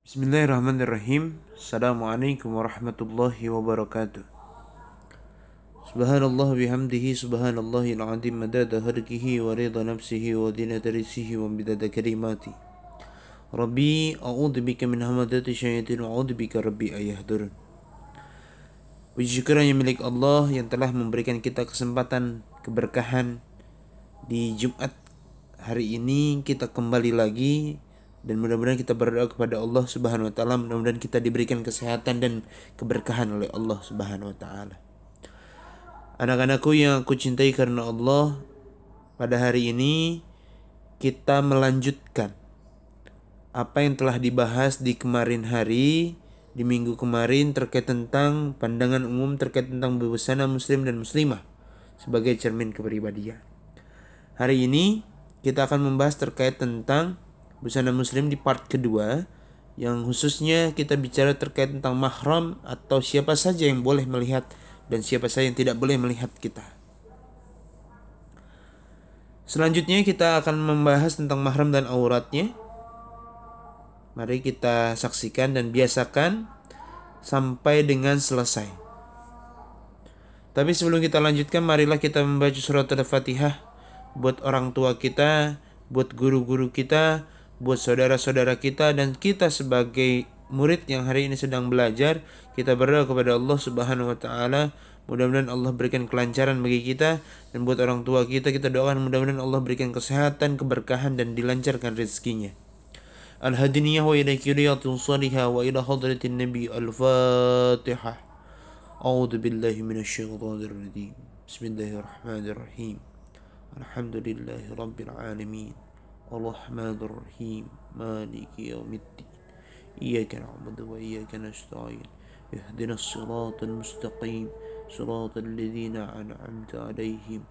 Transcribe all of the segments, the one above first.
Bismillahirrahmanirrahim. Assalamualaikum warahmatullahi wabarakatuh. Subhanallah bihamdihi subhanallahil azim madada harkihi wa ridha nafsihi wa dinata risihi wa bidada kalimati. Rabbi a'udhu bika min hamadati syaitin wa a'udhu bika rabbi ayahdurun. Puji syukur yang milik Allah yang telah memberikan kita kesempatan keberkahan di Jumat hari ini. Kita kembali lagi dan mudah-mudahan kita berdoa kepada Allah Subhanahu wa taala, mudah-mudahan kita diberikan kesehatan dan keberkahan oleh Allah Subhanahu wa taala. Anak-anakku yang aku cintai karena Allah, pada hari ini kita melanjutkan apa yang telah dibahas di kemarin hari, di minggu kemarin, terkait tentang pandangan umum terkait tentang busana muslim dan muslimah sebagai cermin kepribadian. Hari ini kita akan membahas terkait tentang busana muslim di part kedua, yang khususnya kita bicara terkait tentang mahram atau siapa saja yang boleh melihat dan siapa saja yang tidak boleh melihat kita. Selanjutnya kita akan membahas tentang mahram dan auratnya. Mari kita saksikan dan biasakan sampai dengan selesai. Tapi sebelum kita lanjutkan, marilah kita membaca surat Al-Fatihah buat orang tua kita, buat guru-guru kita, buat saudara-saudara kita, dan kita sebagai murid yang hari ini sedang belajar. Kita berdoa kepada Allah Subhanahu wa taala, mudah-mudahan Allah berikan kelancaran bagi kita, dan buat orang tua kita doakan mudah-mudahan Allah berikan kesehatan, keberkahan, dan dilancarkan rezekinya. Al-hadiniyah wa ila kiriyatun salihah wa ila hadratin nabi. Al-Fatihah. A'udzu billahi minasyaitonir rajim. Bismillahirrahmanirrahim. Alhamdulillahi rabbil alamin. Ar-Rahmanir Rahim, Maliki Yaumiddin. Iyyaka na'budu wa iyyaka nasta'in. Ihdinas siratal mustaqim, siratal ladzina an'amta 'alaihim,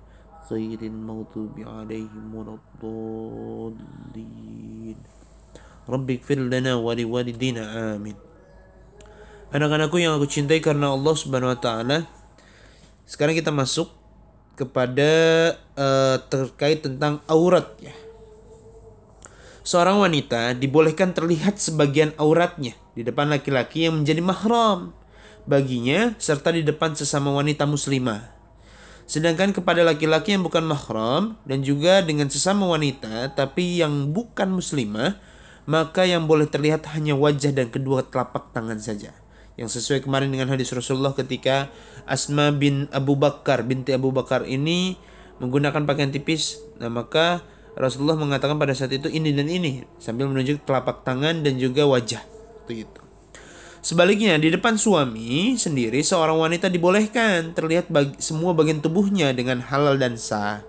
ghairil maghdubi 'alaihim waladdallin. Rabbighfir lana wa liwalidina, amin. Anak-anakku yang aku cintai karena Allah Subhanahu wa taala, sekarang kita masuk kepada terkait tentang aurat ya. Seorang wanita dibolehkan terlihat sebagian auratnya di depan laki-laki yang menjadi mahram baginya serta di depan sesama wanita muslimah. Sedangkan kepada laki-laki yang bukan mahram dan juga dengan sesama wanita tapi yang bukan muslimah, maka yang boleh terlihat hanya wajah dan kedua telapak tangan saja. Yang sesuai kemarin dengan hadis Rasulullah ketika Asma binti Abu Bakar ini menggunakan pakaian tipis. Nah, maka Rasulullah mengatakan pada saat itu ini dan ini sambil menunjuk telapak tangan dan juga wajah. Itu. Sebaliknya di depan suami sendiri seorang wanita dibolehkan terlihat semua bagian tubuhnya dengan halal dan sah.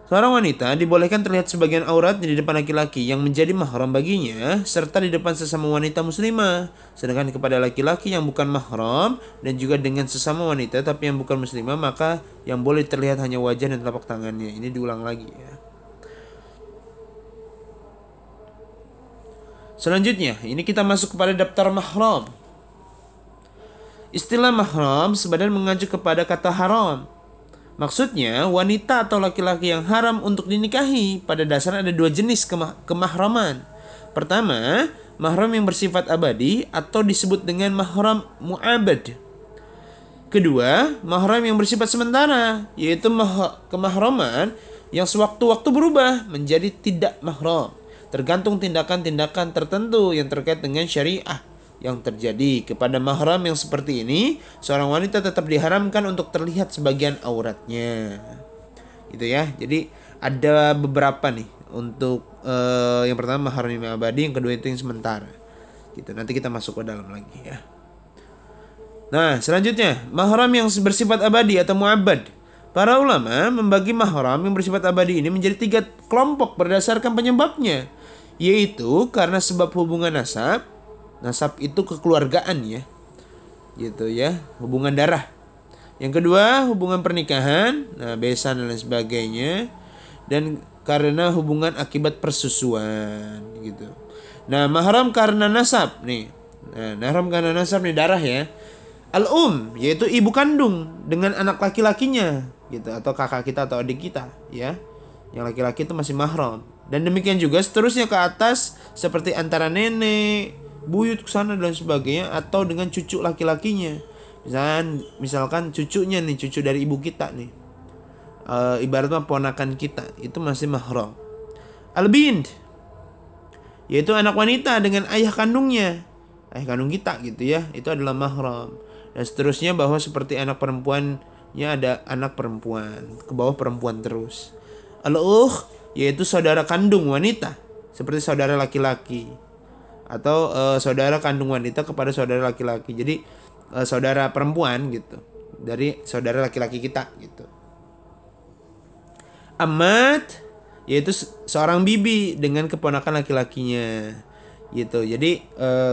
Seorang wanita dibolehkan terlihat sebagian auratnya di depan laki-laki yang menjadi mahram baginya serta di depan sesama wanita muslimah. Sedangkan kepada laki-laki yang bukan mahram dan juga dengan sesama wanita tapi yang bukan muslimah, maka yang boleh terlihat hanya wajah dan telapak tangannya. Ini diulang lagi ya. Selanjutnya, ini kita masuk kepada daftar mahram. Istilah mahram sebenarnya mengacu kepada kata haram. Maksudnya, wanita atau laki-laki yang haram untuk dinikahi. Pada dasarnya ada dua jenis kemahraman. Pertama, mahram yang bersifat abadi atau disebut dengan mahram mu'abad. Kedua, mahram yang bersifat sementara, yaitu kemahraman yang sewaktu-waktu berubah menjadi tidak mahram, tergantung tindakan-tindakan tertentu yang terkait dengan syariah yang terjadi. Kepada mahram yang seperti ini, seorang wanita tetap diharamkan untuk terlihat sebagian auratnya. Gitu ya. Jadi ada beberapa nih untuk yang pertama mahram yang abadi, yang kedua itu yang sementara. Gitu. Nanti kita masuk ke dalam lagi ya. Nah, selanjutnya mahram yang bersifat abadi atau mu'abbad. Para ulama membagi mahram yang bersifat abadi ini menjadi 3 kelompok berdasarkan penyebabnya, yaitu karena sebab hubungan nasab. Nasab itu kekeluargaan ya, gitu ya, hubungan darah. Yang kedua hubungan pernikahan, nah besan dan lain sebagainya, dan karena hubungan akibat persusuan gitu. Nah mahram karena nasab nih, mahram karena nasab nih darah ya. Yaitu ibu kandung dengan anak laki-lakinya gitu, atau kakak kita atau adik kita ya. Yang laki-laki itu masih mahram. Dan demikian juga seterusnya ke atas seperti antara nenek, buyut ke sana dan sebagainya, atau dengan cucu laki-lakinya. Misalkan cucunya nih, cucu dari ibu kita nih, ibaratnya ponakan kita, itu masih mahram. Al-bint, yaitu anak wanita dengan ayah kandungnya, ayah kandung kita gitu ya, itu adalah mahram. Dan seterusnya, bahwa seperti anak perempuannya ada anak perempuan, ke bawah perempuan terus. Al-ukh, yaitu saudara kandung wanita, seperti saudara laki-laki, atau saudara kandung wanita kepada saudara laki-laki. Jadi saudara perempuan gitu dari saudara laki-laki kita gitu. Amat, yaitu seorang bibi dengan keponakan laki-lakinya gitu. Jadi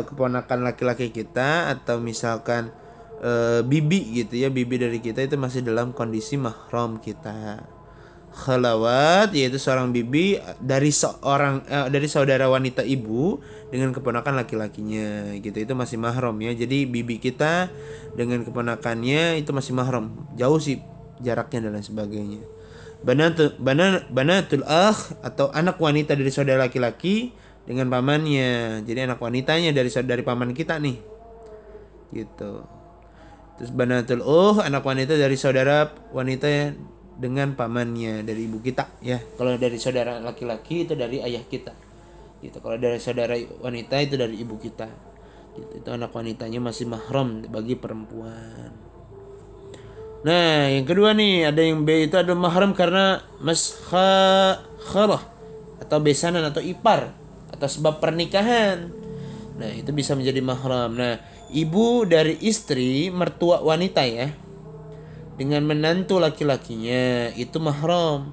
keponakan laki-laki kita, atau misalkan bibi gitu ya, bibi dari kita itu masih dalam kondisi mahram kita. Khalawat, yaitu seorang bibi dari dari saudara wanita ibu dengan keponakan laki-lakinya gitu, itu masih mahram ya. Jadi bibi kita dengan keponakannya itu masih mahram, jauh sih jaraknya dan lain sebagainya. Banatul akh, atau anak wanita dari saudara laki-laki dengan pamannya, jadi anak wanitanya dari paman kita nih gitu. Terus banatul anak wanita dari saudara wanita dengan pamannya dari ibu kita ya. Kalau dari saudara laki-laki itu dari ayah kita gitu. Kalau dari saudara wanita itu dari ibu kita gitu. Itu anak wanitanya masih mahram bagi perempuan. Nah, yang kedua nih, ada yang B, itu adalah mahram karena maskharah atau besanan atau ipar atau sebab pernikahan. Nah, itu bisa menjadi mahram. Nah, ibu dari istri mertua wanita ya, dengan menantu laki-lakinya itu mahram.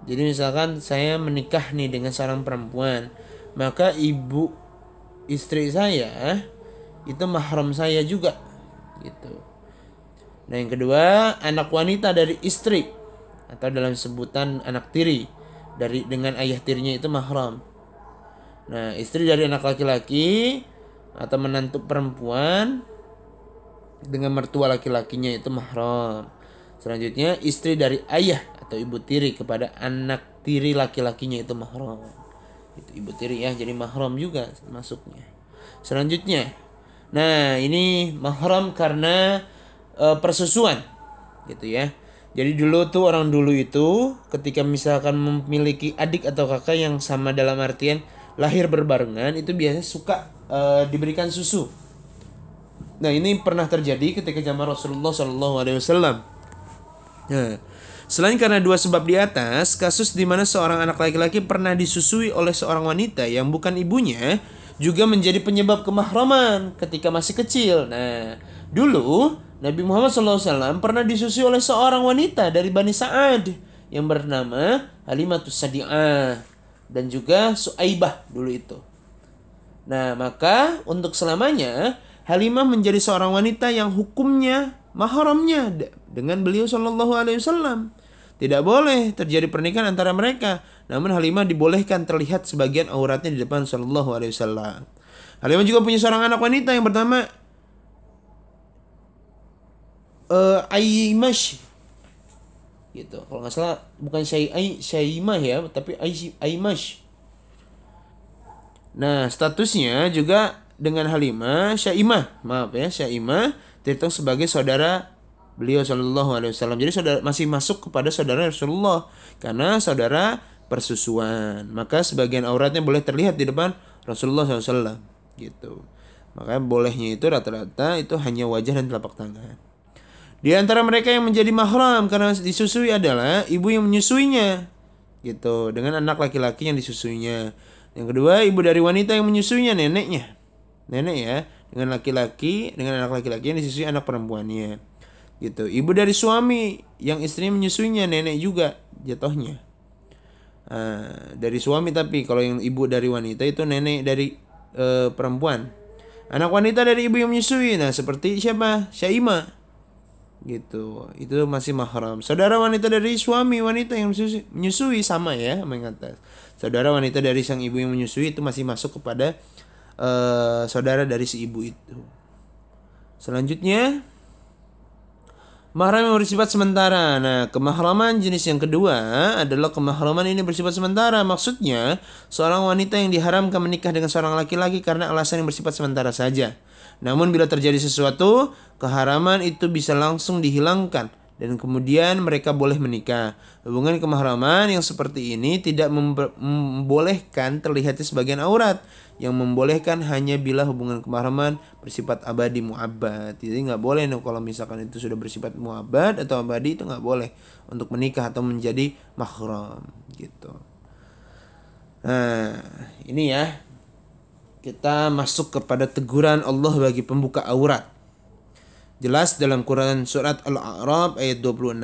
Jadi misalkan saya menikah nih dengan seorang perempuan, maka ibu istri saya itu mahram saya juga gitu. Nah, yang kedua, anak wanita dari istri atau dalam sebutan anak tiri dengan ayah tirinya itu mahram. Nah, istri dari anak laki-laki atau menantu perempuan dengan mertua laki-lakinya itu mahram. Selanjutnya, istri dari ayah atau ibu tiri kepada anak tiri laki-lakinya itu mahram. Itu ibu tiri ya, jadi mahram juga masuknya. Selanjutnya, nah ini mahram karena persusuan gitu ya. Jadi dulu tuh, orang dulu itu ketika misalkan memiliki adik atau kakak yang sama dalam artian lahir berbarengan, itu biasanya suka diberikan susu. Nah, ini pernah terjadi ketika zaman Rasulullah SAW. Nah, selain karena dua sebab di atas, kasus di mana seorang anak laki-laki pernah disusui oleh seorang wanita yang bukan ibunya juga menjadi penyebab kemahraman ketika masih kecil. Nah, dulu Nabi Muhammad SAW pernah disusui oleh seorang wanita dari Bani Sa'ad yang bernama Halimatus Sadi'ah dan juga Su'aibah dulu itu. Nah, maka untuk selamanya Halimah menjadi seorang wanita yang hukumnya mahramnya dengan beliau Shallallahu Alaihi Wasallam. Tidak boleh terjadi pernikahan antara mereka. Namun Halimah dibolehkan terlihat sebagian auratnya di depan Shallallahu Alaihi Wasallam. Halimah juga punya seorang anak wanita yang bernama Aimash gitu. Kalau nggak salah bukan Syaimah ya, tapi Aimash. Nah, statusnya juga dengan Halimah, Syaimah terhitung sebagai saudara beliau Shallallahu Alaihi Wasallam. Jadi saudara, masih masuk kepada saudara Rasulullah karena saudara persusuan. Maka sebagian auratnya boleh terlihat di depan Rasulullah SAW gitu. Makanya bolehnya itu rata-rata itu hanya wajah dan telapak tangan. Di antara mereka yang menjadi mahram karena disusui adalah ibu yang menyusuinya gitu, dengan anak laki-laki yang disusuinya. Yang kedua, ibu dari wanita yang menyusuinya, nenek ya, dengan anak laki-laki yang disusui anak perempuannya gitu. Ibu dari suami yang istrinya menyusuinya, nenek juga jatuhnya. Dari suami, tapi kalau yang ibu dari wanita itu nenek dari perempuan. Anak wanita dari ibu yang menyusui, nah seperti siapa? Syaimah gitu, itu masih mahram. Saudara wanita dari suami wanita yang menyusui sama ya sama yang atas. Saudara wanita dari sang ibu yang menyusui itu masih masuk kepada saudara dari si ibu itu. Selanjutnya Mahram yang bersifat sementara. Nah, kemahraman jenis yang kedua adalah kemahraman ini bersifat sementara. Maksudnya, seorang wanita yang diharamkan menikah dengan seorang laki-laki karena alasan yang bersifat sementara saja. Namun bila terjadi sesuatu, keharaman itu bisa langsung dihilangkan dan kemudian mereka boleh menikah. Hubungan kemahraman yang seperti ini tidak membolehkan terlihatnya sebagian aurat. Yang membolehkan hanya bila hubungan kemahraman bersifat abadi mu'abbad. Jadi nggak boleh kalau misalkan itu sudah bersifat mu'abbad atau abadi, itu nggak boleh untuk menikah atau menjadi mahram gitu. Nah, ini ya, kita masuk kepada teguran Allah bagi pembuka aurat. Jelas dalam Quran surat Al-A'raf ayat 26,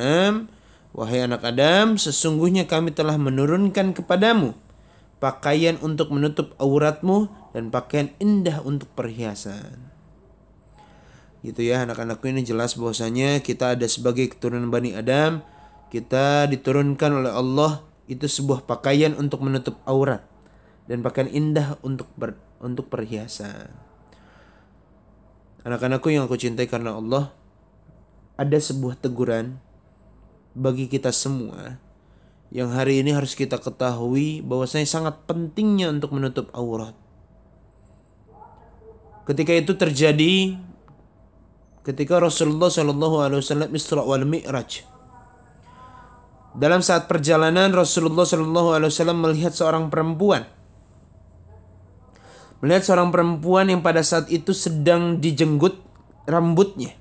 wahai anak Adam, sesungguhnya kami telah menurunkan kepadamu pakaian untuk menutup auratmu dan pakaian indah untuk perhiasan. Gitu ya anak-anakku, ini jelas bahwasanya kita ada sebagai keturunan Bani Adam, kita diturunkan oleh Allah itu sebuah pakaian untuk menutup aurat dan pakaian indah untuk perhiasan. Anak-anakku yang aku cintai karena Allah, ada sebuah teguran bagi kita semua yang hari ini harus kita ketahui bahwasanya sangat pentingnya untuk menutup aurat. Ketika itu terjadi ketika Rasulullah SAW Isra wal Mi'raj. Dalam saat perjalanan Rasulullah SAW melihat seorang perempuan. Melihat seorang perempuan yang pada saat itu sedang dijenggut rambutnya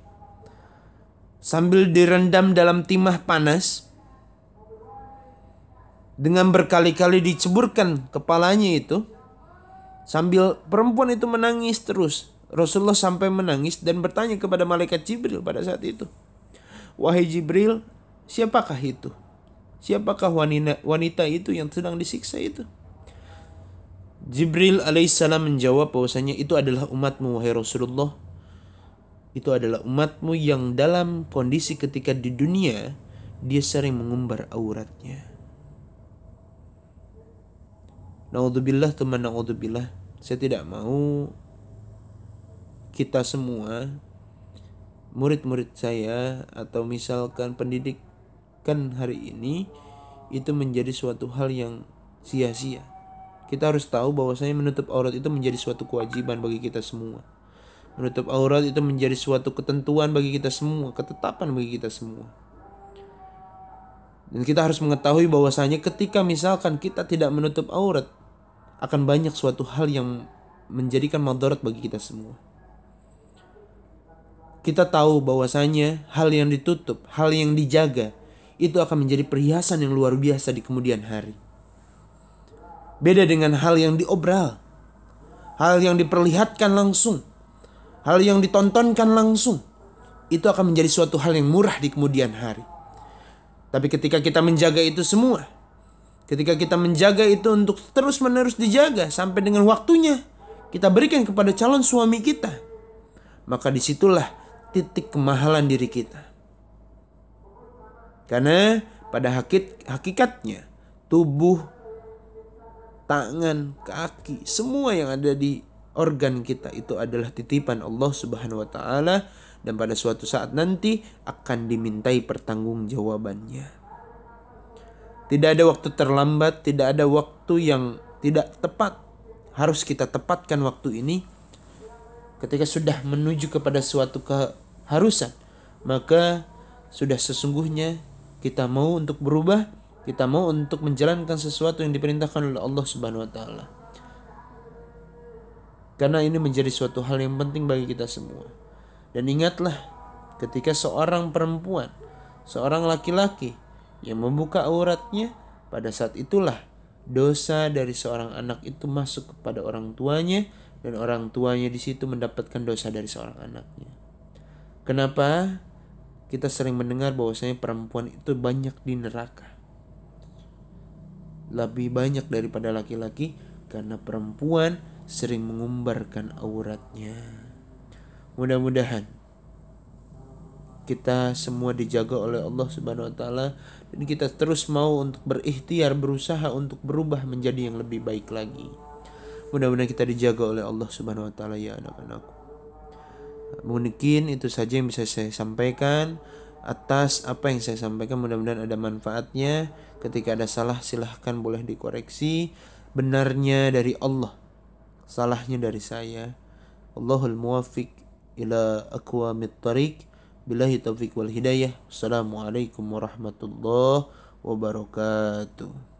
sambil direndam dalam timah panas. Dengan berkali-kali diceburkan kepalanya itu, sambil perempuan itu menangis terus. Rasulullah sampai menangis dan bertanya kepada malaikat Jibril pada saat itu, wahai Jibril, siapakah itu? Siapakah wanita itu yang sedang disiksa itu? Jibril alaihissalam menjawab bahwasanya itu adalah umatmu wahai Rasulullah. Itu adalah umatmu yang dalam kondisi ketika di dunia dia sering mengumbar auratnya. Naudzubillah teman, naudzubillah. Saya tidak mau kita semua, murid-murid saya atau misalkan pendidikan hari ini, itu menjadi suatu hal yang sia-sia. Kita harus tahu bahwasanya menutup aurat itu menjadi suatu kewajiban bagi kita semua. Menutup aurat itu menjadi suatu ketentuan bagi kita semua, ketetapan bagi kita semua. Dan kita harus mengetahui bahwasanya ketika misalkan kita tidak menutup aurat, akan banyak suatu hal yang menjadikan madarat bagi kita semua. Kita tahu bahwasanya hal yang ditutup, hal yang dijaga, itu akan menjadi perhiasan yang luar biasa di kemudian hari. Beda dengan hal yang diobral, hal yang diperlihatkan langsung, hal yang ditontonkan langsung, itu akan menjadi suatu hal yang murah di kemudian hari. Tapi ketika kita menjaga itu semua, ketika kita menjaga itu untuk terus-menerus dijaga sampai dengan waktunya kita berikan kepada calon suami kita, maka disitulah titik kemahalan diri kita. Karena pada hakikatnya tubuh, tangan, kaki, semua yang ada di organ kita itu adalah titipan Allah Subhanahu wa taala, dan pada suatu saat nanti akan dimintai pertanggungjawabannya. Tidak ada waktu terlambat, tidak ada waktu yang tidak tepat. Harus kita tepatkan waktu ini. Ketika sudah menuju kepada suatu keharusan, maka sudah sesungguhnya kita mau untuk berubah, kita mau untuk menjalankan sesuatu yang diperintahkan oleh Allah Subhanahu wa taala. Karena ini menjadi suatu hal yang penting bagi kita semua. Dan ingatlah, ketika seorang perempuan, seorang laki-laki yang membuka auratnya, pada saat itulah dosa dari seorang anak itu masuk kepada orang tuanya, dan orang tuanya di situ mendapatkan dosa dari seorang anaknya. Kenapa kita sering mendengar bahwasanya perempuan itu banyak di neraka? Lebih banyak daripada laki-laki karena perempuan sering mengumbarkan auratnya. Mudah-mudahan kita semua dijaga oleh Allah Subhanahu wa taala, dan kita terus mau untuk berikhtiar, berusaha untuk berubah menjadi yang lebih baik lagi. Mudah-mudahan kita dijaga oleh Allah Subhanahu wa taala ya anak-anakku. Mungkin itu saja yang bisa saya sampaikan. atas apa yang saya sampaikan. Mudah-mudahan ada manfaatnya. Ketika ada salah silahkan boleh dikoreksi. Benarnya dari Allah, salahnya dari saya. Allahul muwaffiq ila aqwamit thariq. Billahi taufiq wal hidayah. Assalamualaikum warahmatullahi wabarakatuh.